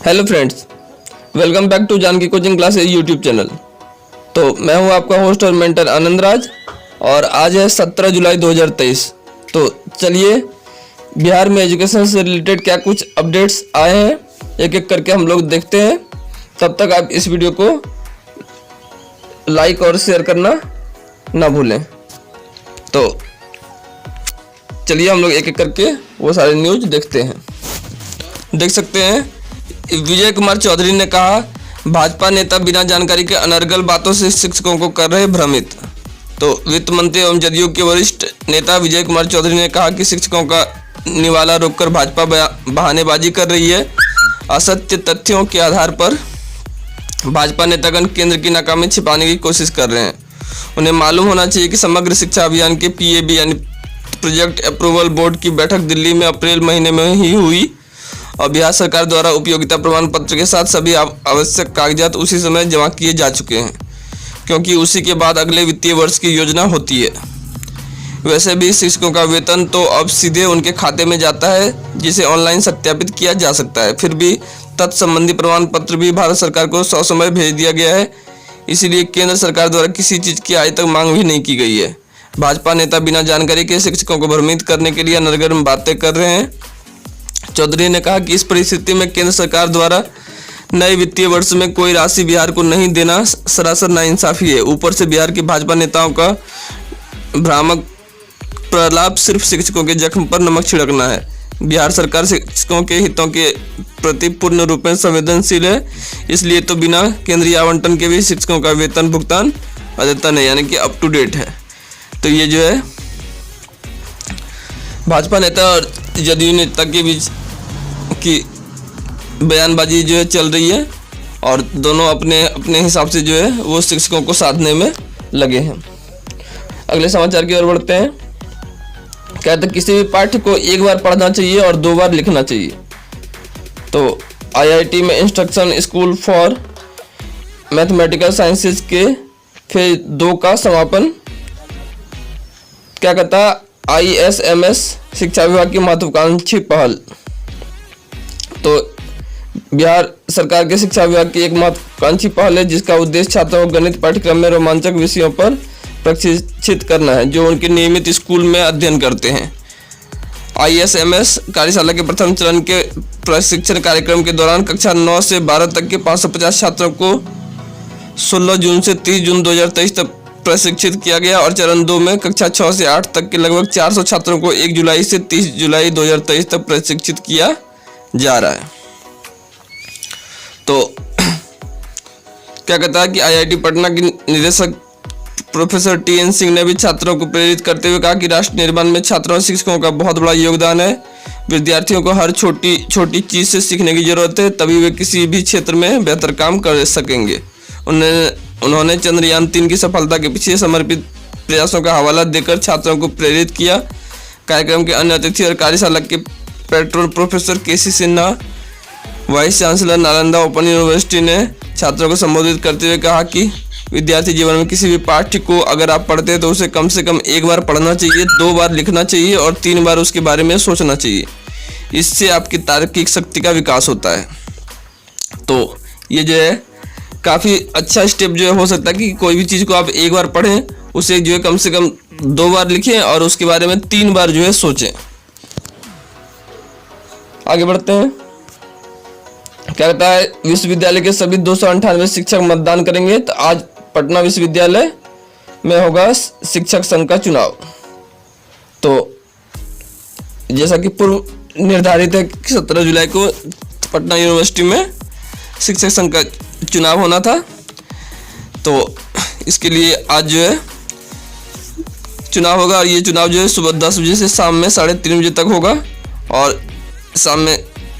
Hello friends, welcome back to Janki coaching classes YouTube channel. तो मैं हूं आपका होस्ट और मेंटर आनंद राज और आज है 17 जुलाई 2023। तो चलिए बिहार में एजुकेशन से रिलेटेड क्या कुछ अपडेट्स आए हैं एक एक करके हम लोग देखते हैं। तब तक आप इस वीडियो को लाइक और शेयर करना ना भूलें। तो चलिए हम लोग एक एक करके वो सारे न्यूज़ देखते हैं। देख सकते हैं विजय कुमार चौधरी ने कहा, भाजपा नेता बिना जानकारी के अनर्गल बातों से शिक्षकों को कर रहे भ्रमित। तो वित्त मंत्री एवं जदयू के वरिष्ठ नेता विजय कुमार चौधरी ने कहा कि शिक्षकों का निवाला रोककर भाजपा बहानेबाजी कर रही है। असत्य तथ्यों के आधार पर भाजपा नेतागण केंद्र की नाकामी छिपाने की कोशिश कर रहे हैं। उन्हें मालूम होना चाहिए कि समग्र शिक्षा अभियान के पीएबी यानी प्रोजेक्ट अप्रूवल बोर्ड की बैठक दिल्ली में अप्रैल महीने में ही हुई और बिहार सरकार द्वारा उपयोगिता प्रमाण पत्र के साथ सभी आवश्यक कागजात उसी समय जमा किए जा चुके हैं, क्योंकि उसी के बाद अगले वित्तीय वर्ष की योजना होती है। वैसे भी शिक्षकों का वेतन तो अब सीधे उनके खाते में जाता है, जिसे ऑनलाइन सत्यापित किया जा सकता है। फिर भी तत्संबंधी प्रमाण पत्र भी भारत सरकार को ससमय भेज दिया गया है। इसीलिए केंद्र सरकार द्वारा किसी चीज़ की आज तक मांग भी नहीं की गई है। भाजपा नेता बिना जानकारी के शिक्षकों को भ्रमित करने के लिए अनर्गल बातें कर रहे हैं। चौधरी ने कहा कि इस परिस्थिति में केंद्र सरकार द्वारा नए वित्तीय वर्ष में कोई राशि बिहार को नहीं देना सरासर नाइंसाफी है। ऊपर से बिहार के भाजपा नेताओं का भ्रामक प्रलाप सिर्फ शिक्षकों के जख्म पर नमक छिड़कना है। बिहार सरकार शिक्षकों के हितों के प्रति पूर्ण रूप में संवेदनशील है, इसलिए तो बिना केंद्रीय आवंटन के भी शिक्षकों का वेतन भुगतान अद्यतन है, यानी कि अप टू डेट है। तो ये जो है भाजपा नेता और जदयू नेता के बीच की बयानबाजी जो है चल रही है और दोनों अपने अपने हिसाब से जो है वो शिक्षकों को साधने में लगे हैं। अगले समाचार की ओर बढ़ते हैं। कहते किसी भी पाठ्य को एक बार पढ़ना चाहिए और 2 बार लिखना चाहिए। तो आईआईटी में instruction school for mathematical sciences के फेज 2 का समापन क्या कहता ISMS शिक्षा विभाग की महत्वाकांक्षी पहल। तो बिहार सरकार के शिक्षा विभाग की एक महत्वाकांक्षी पहल है, जिसका उद्देश्य छात्रों को गणित पाठ्यक्रम में रोमांचक विषयों पर प्रशिक्षित करना है, जो उनके नियमित स्कूल में अध्ययन करते हैं। ISMS कार्यशाला के प्रथम चरण के प्रशिक्षण कार्यक्रम के दौरान कक्षा 9 से 12 तक के 550 छात्रों को 16 जून से 30 जून 2023 तक प्रशिक्षित किया गया और चरण 2 में कक्षा 6 से 8 तक के लगभग 400 छात्रों को 1 जुलाई से 30 जुलाई 2023 तक प्रशिक्षित किया जा रहा है। तो क्या कहता है कि आईआईटी पटना के निदेशक प्रोफेसर TN सिंह ने भी छात्रों को प्रेरित करते हुए कहा कि राष्ट्र निर्माण में छात्रों और शिक्षकों का बहुत बड़ा योगदान है। विद्यार्थियों को हर छोटी छोटी चीज़ से सीखने की जरूरत है, तभी वे किसी भी क्षेत्र में बेहतर काम कर सकेंगे। उन्होंने चंद्रयान 3 की सफलता के पीछे समर्पित प्रयासों का हवाला देकर छात्रों को प्रेरित किया। कार्यक्रम के अन्य अतिथि और कार्यशाला के petrol professor KC Sinha, vice chancellor Nalanda open university ने छात्रों को संबोधित करते हुए कहा कि विद्यार्थी जीवन में किसी भी पाठ्य को अगर आप पढ़ते हैं तो उसे कम से कम 1 बार पढ़ना चाहिए, 2 बार लिखना चाहिए और 3 बार उसके बारे में सोचना चाहिए। इससे आपकी तार्किक शक्ति का विकास होता है। तो ये जो है काफ़ी अच्छा स्टेप जो है हो सकता है कि कोई भी चीज़ को आप 1 बार पढ़ें, उसे जो है कम से कम 2 बार लिखें और उसके बारे में 3 बार जो है सोचें। आगे बढ़ते हैं। क्या कहता है विश्वविद्यालय के सभी 298 शिक्षक मतदान करेंगे। तो आज पटना विश्वविद्यालय में होगा शिक्षक संघ का चुनाव। तो जैसा कि पूर्व निर्धारित है कि 17 जुलाई को पटना यूनिवर्सिटी में शिक्षक संघ का चुनाव होना था। तो इसके लिए आज जो है चुनाव होगा और ये चुनाव जो है सुबह 10 बजे से शाम में 3:30 बजे तक होगा और शाम में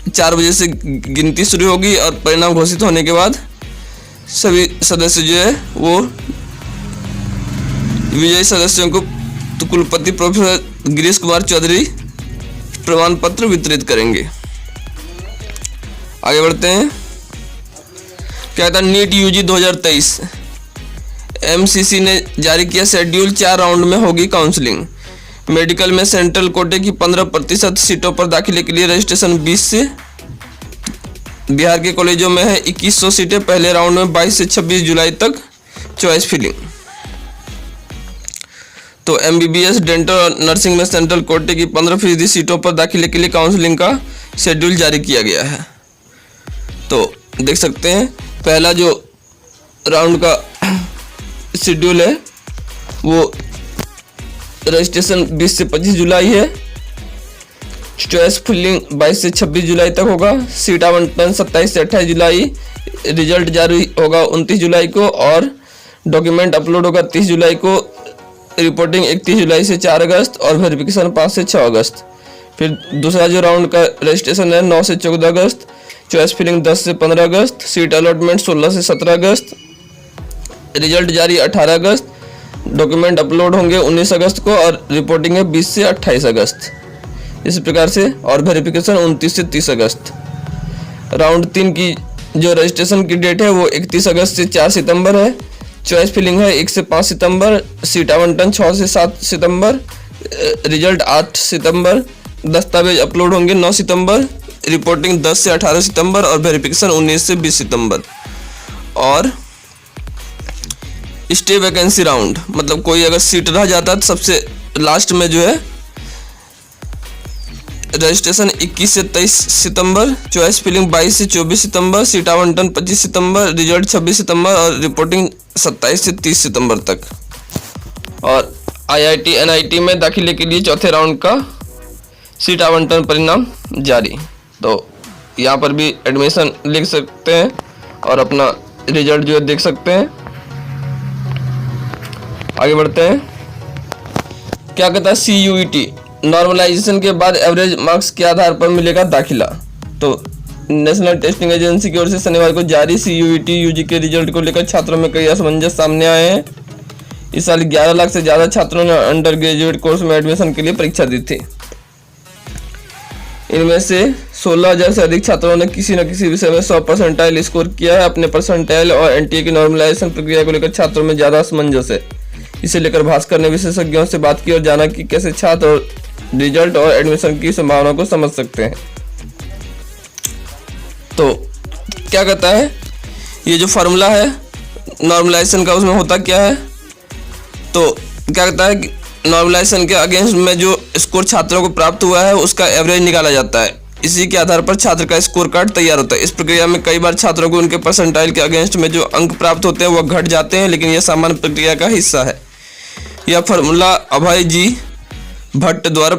4 बजे से गिनती शुरू होगी और परिणाम घोषित होने के बाद सभी सदस्य जो है वो विजयी सदस्यों को तो कुलपति प्रोफेसर गिरीश कुमार चौधरी प्रमाण पत्र वितरित करेंगे। आगे बढ़ते हैं। क्या था नीट UG 2023 MCC ने जारी किया शेड्यूल। 4 राउंड में होगी काउंसलिंग। मेडिकल में सेंट्रल कोटे की 15% सीटों पर दाखिले के लिए रजिस्ट्रेशन बिहार के कॉलेजों में है 2100 सीटें, पहले राउंड में 22 से 26 जुलाई तक चॉइस फिलिंग। तो MBBS, डेंटल और नर्सिंग में सेंट्रल कोटे की 15% सीटों पर दाखिले के लिए काउंसलिंग का शेड्यूल जारी किया गया है। तो देख सकते हैं पहला जो राउंड का शेड्यूल है वो रजिस्ट्रेशन 20 से 25 जुलाई है, चॉइस फिलिंग 22 से 26 जुलाई तक होगा, सीट आवंटन 27 से 28 जुलाई, रिजल्ट जारी होगा 29 जुलाई को और डॉक्यूमेंट अपलोड होगा 30 जुलाई को, रिपोर्टिंग 31 जुलाई से 4 अगस्त और वेरिफिकेशन 5 से 6 अगस्त। फिर दूसरा जो राउंड का रजिस्ट्रेशन है 9 से 14 अगस्त, चॉइस फिलिंग 10 से 15 अगस्त, सीट अलॉटमेंट 16 से 17 अगस्त, रिजल्ट जारी 18 अगस्त, डॉक्यूमेंट अपलोड होंगे 19 अगस्त को और रिपोर्टिंग है 20 से 28 अगस्त। इस प्रकार से और वेरिफिकेशन 29 से 30 अगस्त। राउंड 3 की जो रजिस्ट्रेशन की डेट है वो 31 अगस्त से 4 सितंबर है, चॉइस फिलिंग है 1 से 5 सितंबर, सीट आवंटन 6 से 7 सितंबर, रिजल्ट 8 सितंबर, दस्तावेज अपलोड होंगे 9 सितंबर, रिपोर्टिंग 10 से 18 सितंबर और वेरिफिकेशन 19 से 20 सितंबर। और स्टे वैकेंसी राउंड, मतलब कोई अगर सीट रह जाता तो सबसे लास्ट में जो है रजिस्ट्रेशन 21 से 23 सितंबर, चॉइस फिलिंग 22 से 24 सितंबर, सीट आवंटन 25 सितंबर, रिजल्ट 26 सितंबर और रिपोर्टिंग 27 से 30 सितंबर तक। और IIT NIT में दाखिले के लिए चौथे राउंड का सीट आवंटन परिणाम जारी। तो यहाँ पर भी एडमिशन लिख सकते हैं और अपना रिजल्ट जो है देख सकते हैं। आगे बढ़ते हैं। क्या कहता है CUET, नॉर्मलाइजेशन के बाद एवरेज मार्क्स के आधार पर मिलेगा दाखिला। तो नेशनल टेस्टिंग एजेंसी की ओर से शनिवार को जारी CUET UG के रिजल्ट को लेकर छात्रों में कई असमंजस सामने आए हैं। इस साल 11 लाख से ज़्यादा छात्रों ने अंडर ग्रेजुएट कोर्स में एडमिशन के लिए परीक्षा दी थी। इनमें से 16,000 से अधिक छात्रों ने किसी न किसी विषय में 100% स्कोर किया है। अपने परसेंटाइल और NTA की नॉर्मलाइजेशन प्रक्रिया को लेकर छात्रों में ज़्यादा असमंजस है। इसे लेकर भास्कर ने विशेषज्ञों से बात की और जाना कि कैसे छात्र और रिजल्ट और एडमिशन की संभावना को समझ सकते हैं। तो क्या कहता है ये जो फॉर्मूला है नॉर्मलाइजेशन का, उसमें होता क्या है? तो क्या कहता है कि नॉर्मलाइजेशन के अगेंस्ट में जो स्कोर छात्रों को प्राप्त हुआ है उसका एवरेज निकाला जाता है। इसी के आधार पर छात्र का स्कोर कार्ड तैयार होता है। इस प्रक्रिया में कई बार छात्रों को उनके परसेंटाइल के अगेंस्ट में जो अंक प्राप्त होते हैं वह घट जाते हैं, लेकिन यह सामान्य प्रक्रिया का हिस्सा है। यह फॉर्मूला अभय जी भट्ट द्वारा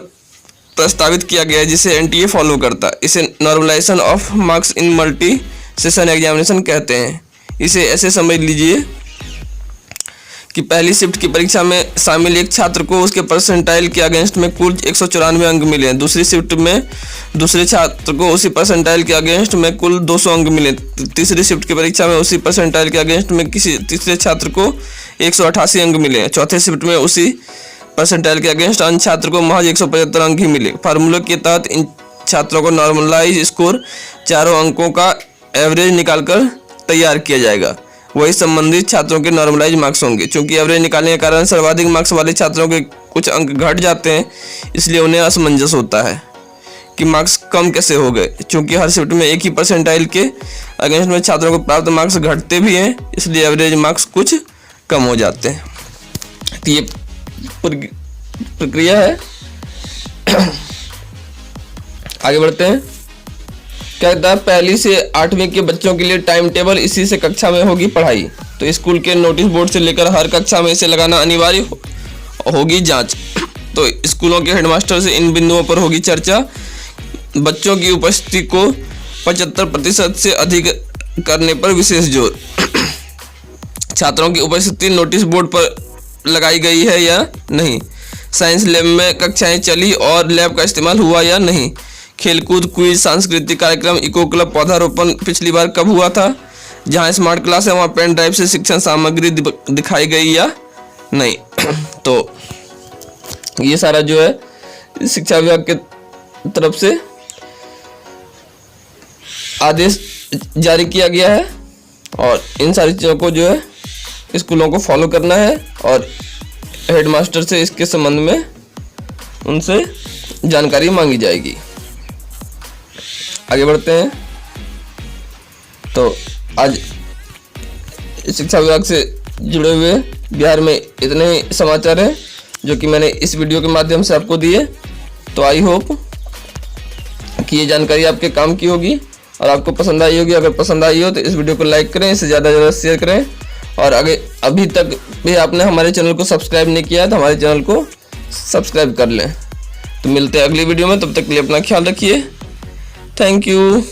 प्रस्तावित किया गया है, जिसे NTA फॉलो करता है। इसे normalization of marks in multi session examination कहते हैं। इसे ऐसे समझ लीजिए कि पहली शिफ्ट की परीक्षा में शामिल एक छात्र को उसके परसेंटाइल के अगेंस्ट में कुल 194 अंक मिले। दूसरी शिफ्ट में दूसरे छात्र को उसी परसेंटाइल के अगेंस्ट में कुल 200 अंक मिले। तीसरी शिफ्ट की परीक्षा में उसी परसेंटाइल के अगेंस्ट में किसी तीसरे छात्र को 188 अंक मिले। चौथे शिफ्ट में उसी परसेंटाइल के अगेंस्ट अन्य छात्र को महज 175 अंक ही मिले। फार्मूला के तहत इन छात्रों को नॉर्मलाइज स्कोर चारों अंकों का एवरेज निकालकर तैयार किया जाएगा। वही संबंधित छात्रों के नॉर्मलाइज मार्क्स होंगे। चूंकि एवरेज निकालने के कारण सर्वाधिक मार्क्स वाले छात्रों के कुछ अंक घट जाते हैं, इसलिए उन्हें असमंजस होता है कि मार्क्स कम कैसे हो गए। चूंकि हर शिफ्ट में एक ही परसेंटाइल के अगेंस्ट में छात्रों को प्राप्त मार्क्स घटते भी हैं, इसलिए एवरेज मार्क्स कुछ कम हो जाते हैं। तो ये प्रक्रिया है। आगे बढ़ते हैं। क्या कहता है पहली से 8वीं के बच्चों के लिए टाइम टेबल, इसी से कक्षा में होगी पढ़ाई। तो स्कूल के नोटिस बोर्ड से लेकर हर कक्षा में इसे लगाना अनिवार्य होगी जांच। तो स्कूलों के हेडमास्टर से इन बिंदुओं पर होगी चर्चा। बच्चों की उपस्थिति को 75% से अधिक करने पर विशेष जोर। छात्रों की उपस्थिति नोटिस बोर्ड पर लगाई गई है या नहीं। साइंस लैब में कक्षाएं चली और लैब का इस्तेमाल हुआ या नहीं। खेलकूद, क्विज, सांस्कृतिक कार्यक्रम, इको क्लब, पौधारोपण पिछली बार कब हुआ था। जहां स्मार्ट क्लास है वहां पेन ड्राइव से शिक्षण सामग्री दिखाई गई या नहीं। तो ये सारा जो है शिक्षा विभाग के तरफ से आदेश जारी किया गया है और इन सारी चीज़ों को जो है स्कूलों को फॉलो करना है और हेडमास्टर से इसके संबंध में उनसे जानकारी मांगी जाएगी। आगे बढ़ते हैं। तो आज शिक्षा विभाग से जुड़े हुए बिहार में इतने ही समाचार हैं जो कि मैंने इस वीडियो के माध्यम से आपको दिए। तो आई होप कि ये जानकारी आपके काम की होगी और आपको पसंद आई होगी। अगर पसंद आई हो तो इस वीडियो को लाइक करें, इसे ज़्यादा से ज़्यादा शेयर करें, और अभी तक भी आपने हमारे चैनल को सब्सक्राइब नहीं किया है तो हमारे चैनल को सब्सक्राइब कर लें। तो मिलते हैं अगली वीडियो में, तब तक के लिए अपना ख्याल रखिए। Thank you.